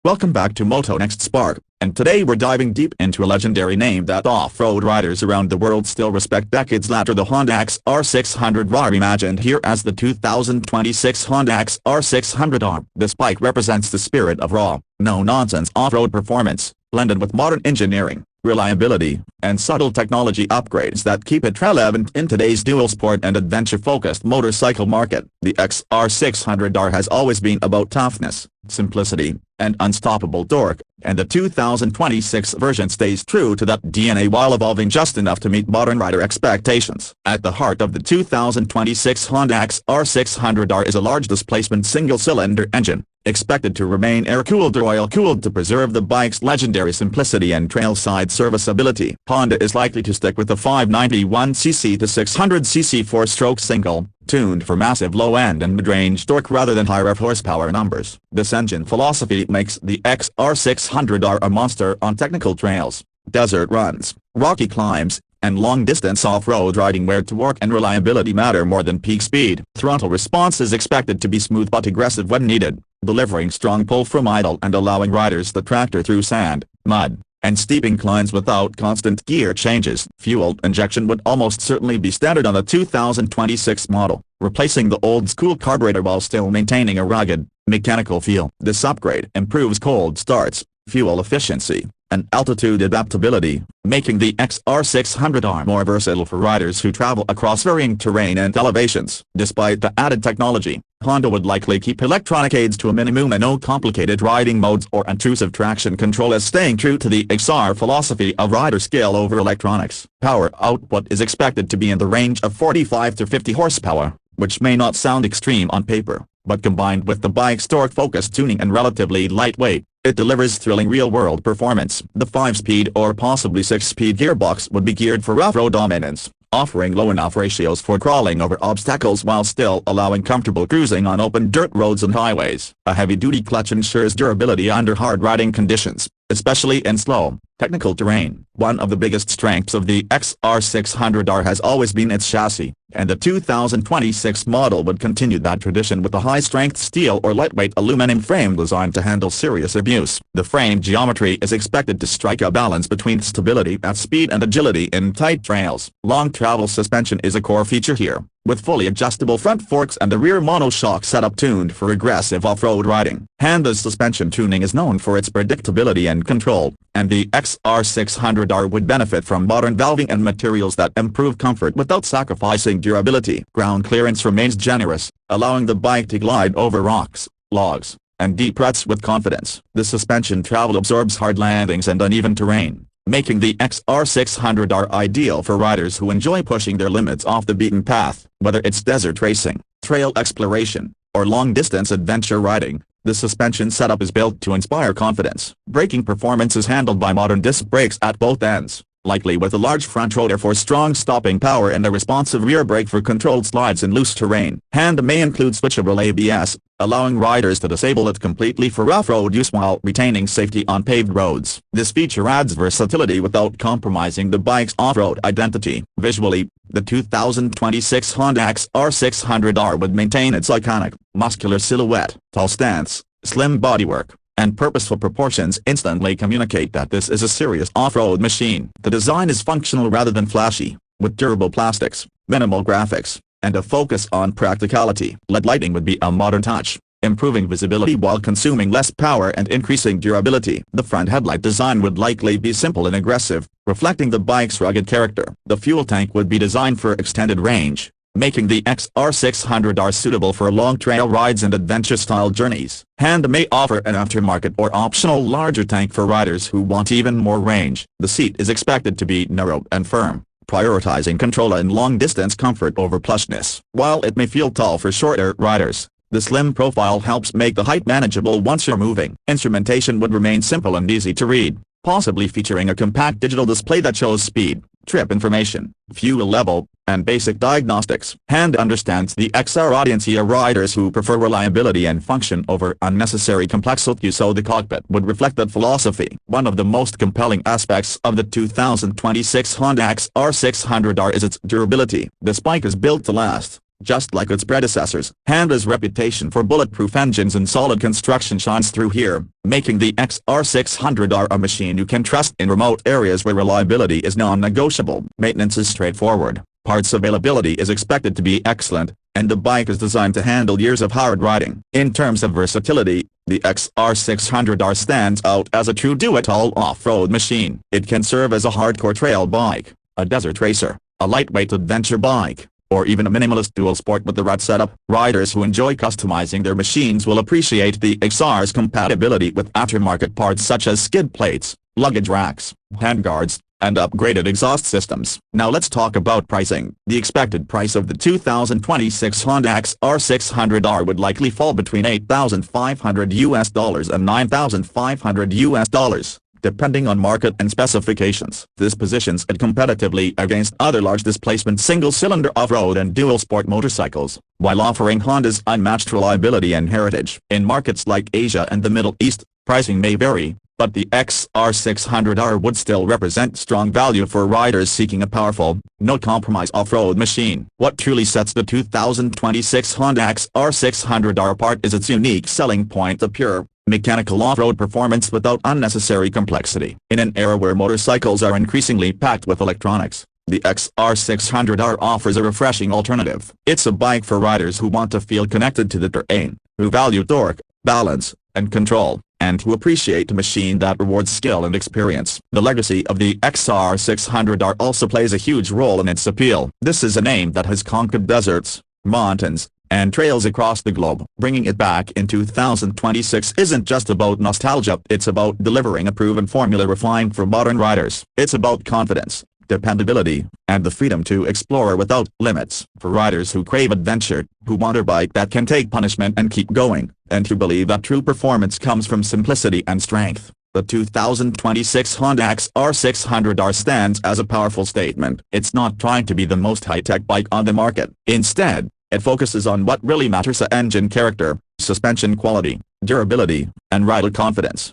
Welcome back to Moto Next Spark, and today we're diving deep into a legendary name that off-road riders around the world still respect decades later. The Honda XR600R, imagined here as the 2026 Honda XR600R. This bike represents the spirit of raw, no-nonsense off-road performance, blended with modern engineering, reliability, and subtle technology upgrades that keep it relevant in today's dual sport and adventure-focused motorcycle market. The XR600R has always been about toughness, simplicity, and unstoppable torque, and the 2026 version stays true to that DNA while evolving just enough to meet modern rider expectations. At the heart of the 2026 Honda XR600R is a large displacement single-cylinder engine, expected to remain air-cooled or oil-cooled to preserve the bike's legendary simplicity and trail-side serviceability. Honda is likely to stick with the 591cc to 600cc four-stroke single, tuned for massive low-end and mid-range torque rather than high rev horsepower numbers. This engine philosophy makes the XR600R a monster on technical trails, desert runs, rocky climbs, and long-distance off-road riding where torque and reliability matter more than peak speed. Throttle response is expected to be smooth but aggressive when needed, delivering strong pull from idle and allowing riders to tractor through sand, mud, and steep inclines without constant gear changes. Fuel injection would almost certainly be standard on the 2026 model, replacing the old-school carburetor while still maintaining a rugged, mechanical feel. This upgrade improves cold starts, fuel efficiency, and altitude adaptability, making the XR600R more versatile for riders who travel across varying terrain and elevations. Despite the added technology, Honda would likely keep electronic aids to a minimum and no complicated riding modes or intrusive traction control, as staying true to the XR philosophy of rider skill over electronics. Power output is expected to be in the range of 45 to 50 horsepower, which may not sound extreme on paper, but combined with the bike's torque-focused tuning and relatively lightweight, it delivers thrilling real-world performance. The 5-speed or possibly 6-speed gearbox would be geared for off-road dominance, offering low enough ratios for crawling over obstacles while still allowing comfortable cruising on open dirt roads and highways. A heavy-duty clutch ensures durability under hard riding conditions, especially in slow, technical terrain. One of the biggest strengths of the XR600R has always been its chassis, and the 2026 model would continue that tradition with a high-strength steel or lightweight aluminum frame designed to handle serious abuse. The frame geometry is expected to strike a balance between stability at speed and agility in tight trails. Long travel suspension is a core feature here, with fully adjustable front forks and the rear monoshock setup tuned for aggressive off-road riding. Honda's suspension tuning is known for its predictability and control, and the XR600R would benefit from modern valving and materials that improve comfort without sacrificing durability. Ground clearance remains generous, allowing the bike to glide over rocks, logs, and deep ruts with confidence. The suspension travel absorbs hard landings and uneven terrain, making the XR600R ideal for riders who enjoy pushing their limits off the beaten path. Whether it's desert racing, trail exploration, or long-distance adventure riding, the suspension setup is built to inspire confidence. Braking performance is handled by modern disc brakes at both ends, likely with a large front rotor for strong stopping power and a responsive rear brake for controlled slides in loose terrain. Honda may include switchable ABS, allowing riders to disable it completely for off-road use while retaining safety on paved roads. This feature adds versatility without compromising the bike's off-road identity. Visually, the 2026 Honda XR600R would maintain its iconic, muscular silhouette. Tall stance, slim bodywork, and purposeful proportions instantly communicate that this is a serious off-road machine. The design is functional rather than flashy, with durable plastics, minimal graphics, and a focus on practicality. LED lighting would be a modern touch, improving visibility while consuming less power and increasing durability. The front headlight design would likely be simple and aggressive, reflecting the bike's rugged character. The fuel tank would be designed for extended range, making the XR600R suitable for long trail rides and adventure-style journeys. Honda may offer an aftermarket or optional larger tank for riders who want even more range. The seat is expected to be narrow and firm, prioritizing control and long-distance comfort over plushness. While it may feel tall for shorter riders, the slim profile helps make the height manageable once you're moving. Instrumentation would remain simple and easy to read, possibly featuring a compact digital display that shows speed, trip information, fuel level, and basic diagnostics. Honda understands the XR audience here, riders who prefer reliability and function over unnecessary complexity, so the cockpit would reflect that philosophy. One of the most compelling aspects of the 2026 Honda XR600R is its durability. This bike is built to last, Just like its predecessors, Honda's reputation for bulletproof engines and solid construction shines through here, making the XR600R a machine you can trust in remote areas where reliability is non-negotiable. Maintenance is straightforward, parts availability is expected to be excellent, and the bike is designed to handle years of hard riding. In terms of versatility, the XR600R stands out as a true do-it-all off-road machine. It can serve as a hardcore trail bike, a desert racer, a lightweight adventure bike, or even a minimalist dual sport with the right setup. Riders who enjoy customizing their machines will appreciate the XR's compatibility with aftermarket parts such as skid plates, luggage racks, handguards, and upgraded exhaust systems. Now let's talk about pricing. The expected price of the 2026 Honda XR600R would likely fall between $8,500 and $9,500, depending on market and specifications. This positions it competitively against other large displacement single-cylinder off-road and dual-sport motorcycles, while offering Honda's unmatched reliability and heritage. In markets like Asia and the Middle East, pricing may vary, but the XR600R would still represent strong value for riders seeking a powerful, no-compromise off-road machine. What truly sets the 2026 Honda XR600R apart is its unique selling point: the pure, mechanical off-road performance without unnecessary complexity. In an era where motorcycles are increasingly packed with electronics, the XR600R offers a refreshing alternative. It's a bike for riders who want to feel connected to the terrain, who value torque, balance, and control, and who appreciate a machine that rewards skill and experience. The legacy of the XR600R also plays a huge role in its appeal. This is a name that has conquered deserts, mountains, and trails across the globe. Bringing it back in 2026 isn't just about nostalgia, it's about delivering a proven formula refined for modern riders. It's about confidence, dependability, and the freedom to explore without limits. For riders who crave adventure, who want a bike that can take punishment and keep going, and who believe that true performance comes from simplicity and strength, the 2026 Honda XR600R stands as a powerful statement. It's not trying to be the most high-tech bike on the market. Instead, it focuses on what really matters: engine character, suspension quality, durability, and rider confidence.